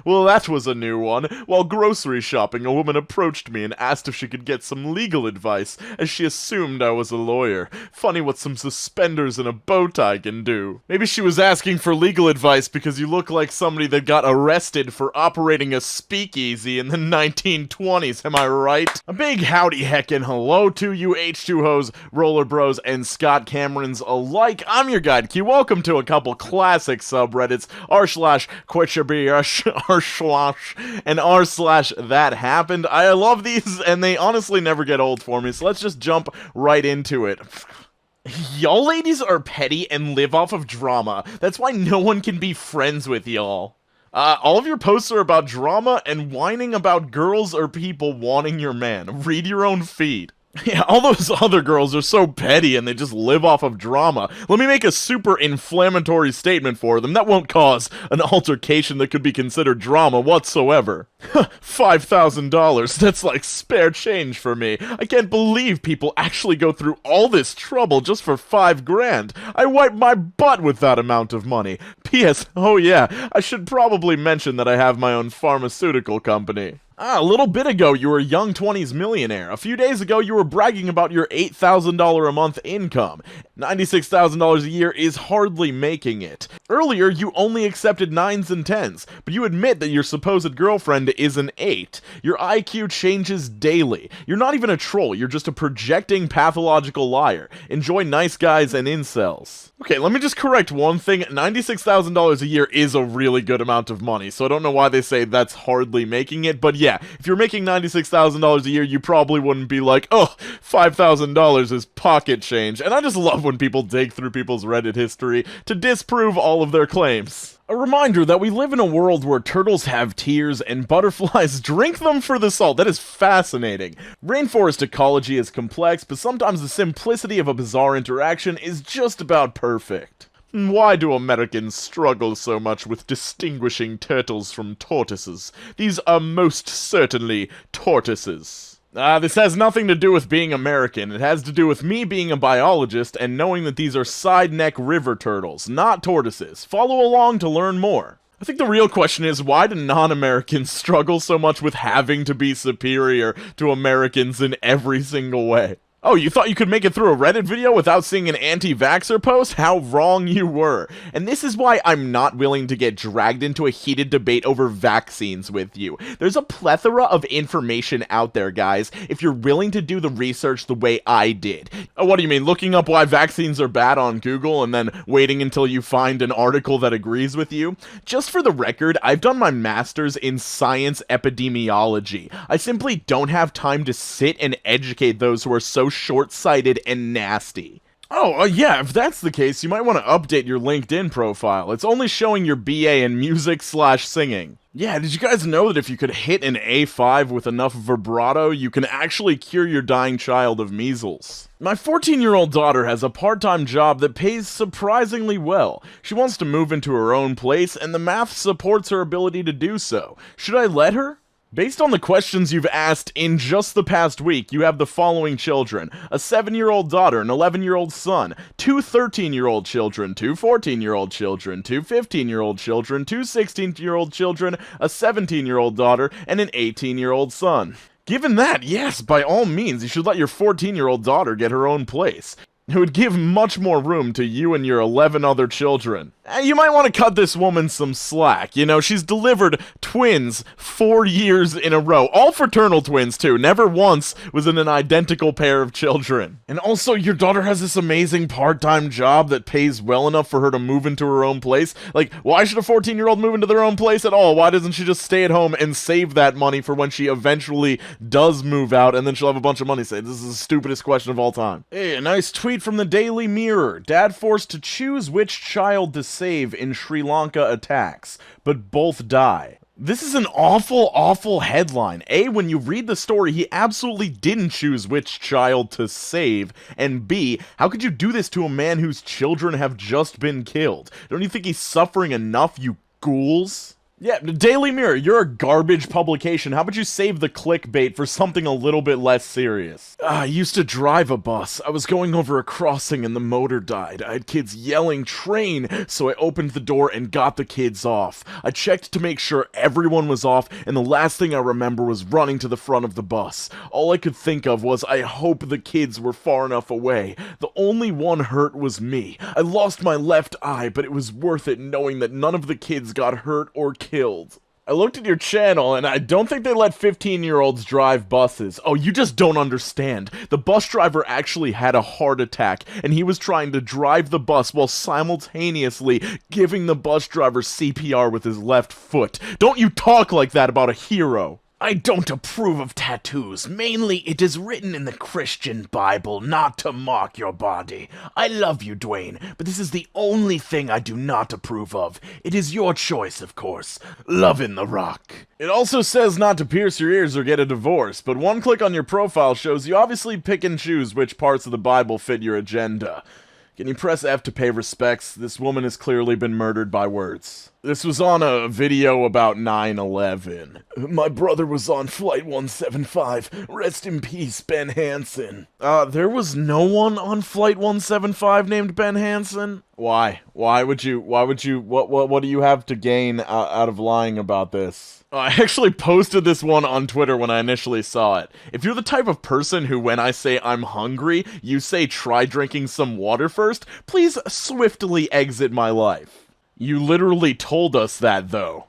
Well, that was a new one. While grocery shopping, a woman approached me and asked if she could get some legal advice, as she assumed I was a lawyer. Funny what some suspenders and a bow tie can do. Maybe she was asking for legal advice because you look like somebody that got arrested for operating a speakeasy in the 1920s, am I right? A big howdy heckin' hello to you H2Hos, Roller Bros, and Scott Camerons alike. I'm your guide Q. Welcome to a couple classic subreddits, r/quityourbullshit, and r/thathappened. I love these, and they honestly never get old for me, so let's just jump right into it. Y'all ladies are petty and live off of drama. That's why no one can be friends with y'all. All of your posts are about drama and whining about girls or people wanting your man. Read your own feed. Yeah, all those other girls are so petty and they just live off of drama. Let me make a super inflammatory statement for them that won't cause an altercation that could be considered drama whatsoever. $5,000, that's like spare change for me. I can't believe people actually go through all this trouble just for $5,000. I wipe my butt with that amount of money. P.S. Oh yeah, I should probably mention that I have my own pharmaceutical company. A little bit ago, you were a young 20s millionaire. A few days ago, you were bragging about your $8,000 a month income. $96,000 a year is hardly making it. Earlier, you only accepted 9s and 10s, but you admit that your supposed girlfriend is an 8. Your IQ changes daily. You're not even a troll, you're just a projecting pathological liar. Enjoy nice guys and incels. Okay, let me just correct one thing. $96,000 a year is a really good amount of money, so I don't know why they say that's hardly making it, but yeah, if you're making $96,000 a year, you probably wouldn't be like, oh, $5,000 is pocket change. And I just love when people dig through people's Reddit history to disprove all of their claims. A reminder that we live in a world where turtles have tears and butterflies drink them for the salt. That is fascinating. Rainforest ecology is complex, but sometimes the simplicity of a bizarre interaction is just about perfect. Why do Americans struggle so much with distinguishing turtles from tortoises? These are most certainly tortoises. This has nothing to do with being American. It has to do with me being a biologist and knowing that these are side-neck river turtles, not tortoises. Follow along to learn more. I think the real question is, why do non-Americans struggle so much with having to be superior to Americans in every single way? Oh, you thought you could make it through a Reddit video without seeing an anti-vaxxer post? How wrong you were. And this is why I'm not willing to get dragged into a heated debate over vaccines with you. There's a plethora of information out there, guys, if you're willing to do the research the way I did. Oh, what do you mean, looking up why vaccines are bad on Google and then waiting until you find an article that agrees with you? Just for the record, I've done my master's in science epidemiology. I simply don't have time to sit and educate those who are so short-sighted and nasty. Oh, yeah, if that's the case, you might want to update your LinkedIn profile. It's only showing your BA in music/singing. Yeah, did you guys know that if you could hit an A5 with enough vibrato, you can actually cure your dying child of measles? My 14-year-old daughter has a part-time job that pays surprisingly well. She wants to move into her own place, and the math supports her ability to do so. Should I let her? Based on the questions you've asked in just the past week, you have the following children: a 7-year-old daughter, an 11-year-old son, 2 13-year-old children, 2 14-year-old children, 2 15-year-old children, 2 16-year-old children, a 17-year-old daughter, and an 18-year-old son. Given that, yes, by all means, you should let your 14-year-old daughter get her own place. It would give much more room to you and your 11 other children. You might want to cut this woman some slack. You know, she's delivered twins 4 years in a row. All fraternal twins, too. Never once was in an identical pair of children. And also, your daughter has this amazing part-time job that pays well enough for her to move into her own place. Like, why should a 14-year-old move into their own place at all? Why doesn't she just stay at home and save that money for when she eventually does move out, and then she'll have a bunch of money saved? This is the stupidest question of all time. Hey, a nice tweet from the Daily Mirror. Dad forced to choose which child to save in Sri Lanka attacks, but both die. This is an awful, awful headline. A, when you read the story, he absolutely didn't choose which child to save, and B, how could you do this to a man whose children have just been killed? Don't you think he's suffering enough, you ghouls? Yeah, Daily Mirror, you're a garbage publication. How about you save the clickbait for something a little bit less serious? I used to drive a bus. I was going over a crossing and the motor died. I had kids yelling, "Train!" So I opened the door and got the kids off. I checked to make sure everyone was off, and the last thing I remember was running to the front of the bus. All I could think of was, I hope the kids were far enough away. The only one hurt was me. I lost my left eye, but it was worth it knowing that none of the kids got hurt or killed. I looked at your channel, and I don't think they let 15-year-olds drive buses. Oh, you just don't understand. The bus driver actually had a heart attack, and he was trying to drive the bus while simultaneously giving the bus driver CPR with his left foot. Don't you talk like that about a hero. I don't approve of tattoos. Mainly, it is written in the Christian Bible not to mark your body. I love you, Dwayne, but this is the only thing I do not approve of. It is your choice, of course. Lovin' the Rock. It also says not to pierce your ears or get a divorce, but one click on your profile shows you obviously pick and choose which parts of the Bible fit your agenda. Can you press F to pay respects? This woman has clearly been murdered by words. This was on a video about 9/11. My brother was on Flight 175. Rest in peace, Ben Hansen. There was no one on Flight 175 named Ben Hansen? Why? What do you have to gain out of lying about this? I actually posted this one on Twitter when I initially saw it. If you're the type of person who, when I say I'm hungry, you say try drinking some water first, please swiftly exit my life. You literally told us that, though.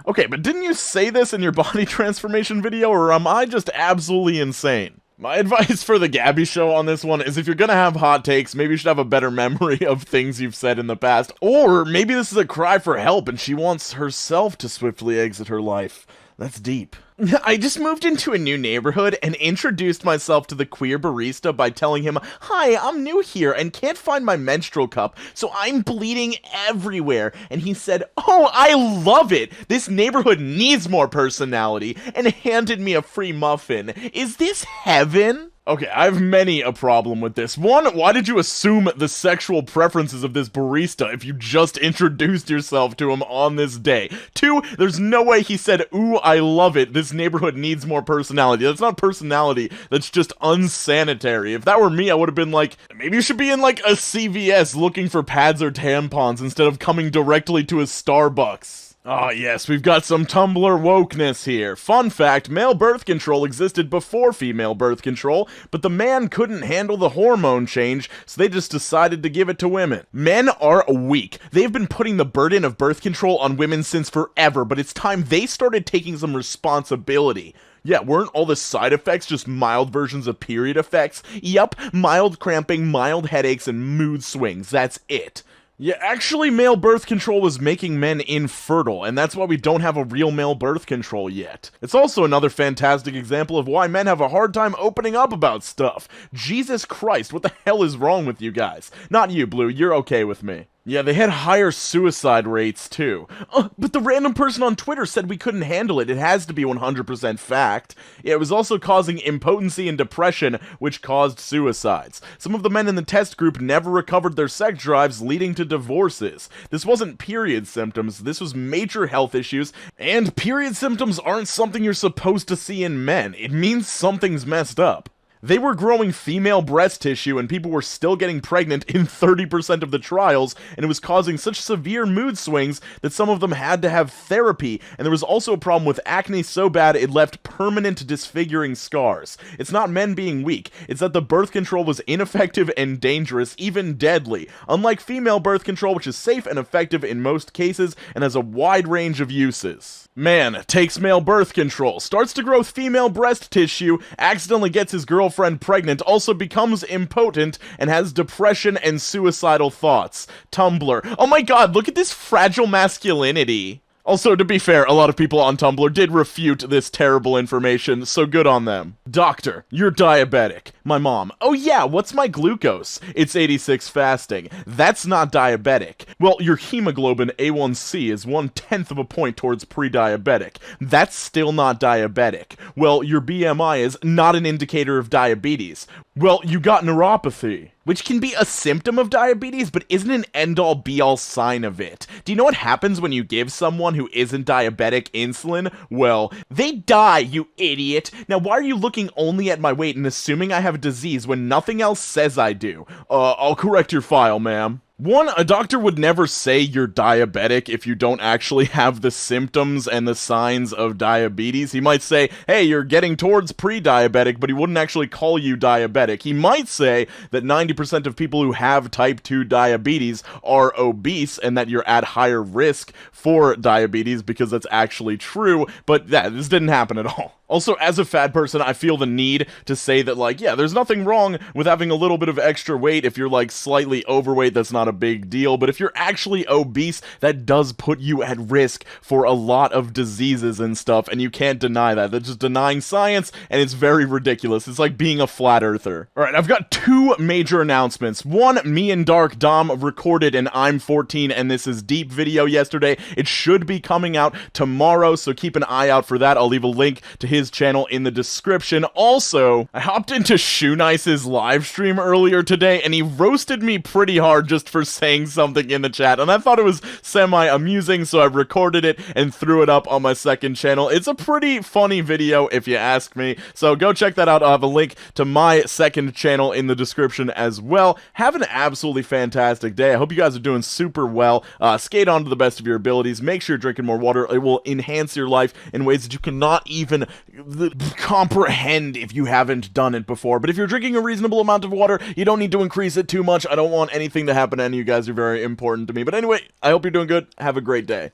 Okay, but didn't you say this in your body transformation video, or am I just absolutely insane? My advice for the Gabby Show on this one is if you're gonna have hot takes, maybe you should have a better memory of things you've said in the past. Or maybe this is a cry for help and she wants herself to swiftly exit her life. That's deep. I just moved into a new neighborhood and introduced myself to the queer barista by telling him, "Hi, I'm new here and can't find my menstrual cup, so I'm bleeding everywhere." And he said, "Oh, I love it. This neighborhood needs more personality," and handed me a free muffin. Is this heaven? Okay, I have many a problem with this. One, why did you assume the sexual preferences of this barista if you just introduced yourself to him on this day? Two, there's no way he said, "Ooh, I love it. This neighborhood needs more personality." That's not personality. That's just unsanitary. If that were me, I would have been like, maybe you should be in like a CVS looking for pads or tampons instead of coming directly to a Starbucks. Ah, yes, we've got some Tumblr wokeness here. Fun fact, male birth control existed before female birth control, but the man couldn't handle the hormone change, so they just decided to give it to women. Men are weak. They've been putting the burden of birth control on women since forever, but it's time they started taking some responsibility. Yeah, weren't all the side effects just mild versions of period effects? Yup, mild cramping, mild headaches, and mood swings, that's it. Yeah, actually, male birth control was making men infertile, and that's why we don't have a real male birth control yet. It's also another fantastic example of why men have a hard time opening up about stuff. Jesus Christ, what the hell is wrong with you guys? Not you, Blue, you're okay with me. Yeah, they had higher suicide rates, too. But the random person on Twitter said we couldn't handle it. It has to be 100% fact. Yeah, it was also causing impotency and depression, which caused suicides. Some of the men in the test group never recovered their sex drives, leading to divorces. This wasn't period symptoms, this was major health issues, and period symptoms aren't something you're supposed to see in men. It means something's messed up. They were growing female breast tissue and people were still getting pregnant in 30% of the trials, and it was causing such severe mood swings that some of them had to have therapy, and there was also a problem with acne so bad it left permanent disfiguring scars. It's not men being weak, it's that the birth control was ineffective and dangerous, even deadly, unlike female birth control, which is safe and effective in most cases and has a wide range of uses. Man takes male birth control, starts to grow female breast tissue, accidentally gets his girlfriend pregnant, also becomes impotent, and has depression and suicidal thoughts. Tumblr. Oh my god, look at this fragile masculinity. Also, to be fair, a lot of people on Tumblr did refute this terrible information, so good on them. Doctor, you're diabetic. My mom, oh yeah, what's my glucose? It's 86 fasting. That's not diabetic. Well, your hemoglobin A1C is 1/10 of a point towards pre-diabetic. That's still not diabetic. Well, your BMI is not an indicator of diabetes. Well, you got neuropathy, which can be a symptom of diabetes, but isn't an end-all be-all sign of it. Do you know what happens when you give someone who isn't diabetic insulin? Well, they die, you idiot. Now, why are you looking only at my weight and assuming I have a disease when nothing else says I do? I'll correct your file, ma'am. One, a doctor would never say you're diabetic if you don't actually have the symptoms and the signs of diabetes. He might say, hey, you're getting towards pre-diabetic, but he wouldn't actually call you diabetic. He might say that 90% of people who have type 2 diabetes are obese and that you're at higher risk for diabetes because that's actually true, but yeah, this didn't happen at all. Also, as a fat person, I feel the need to say that, like, yeah, there's nothing wrong with having a little bit of extra weight. If you're, like, slightly overweight, that's not a big deal. But if you're actually obese, that does put you at risk for a lot of diseases and stuff, and you can't deny that. That's just denying science, and it's very ridiculous. It's like being a flat earther. Alright, I've got two major announcements. One, me and Dark Dom recorded an I'm 14 and This Is Deep video yesterday. It should be coming out tomorrow, so keep an eye out for that. I'll leave a link to his channel in the description. Also, I hopped into Shoe Nice's live stream earlier today, and he roasted me pretty hard just for saying something in the chat, and I thought it was semi-amusing, so I recorded it and threw it up on my second channel. It's a pretty funny video, if you ask me, so go check that out. I'll have a link to my second channel in the description as well. Have an absolutely fantastic day. I hope you guys are doing super well. Skate on to the best of your abilities. Make sure you're drinking more water. It will enhance your life in ways that you cannot even comprehend if you haven't done it before. But if you're drinking a reasonable amount of water, you don't need to increase it too much. I don't want anything to happen to any of you guys. You're very important to me. But anyway, I hope you're doing good. Have a great day.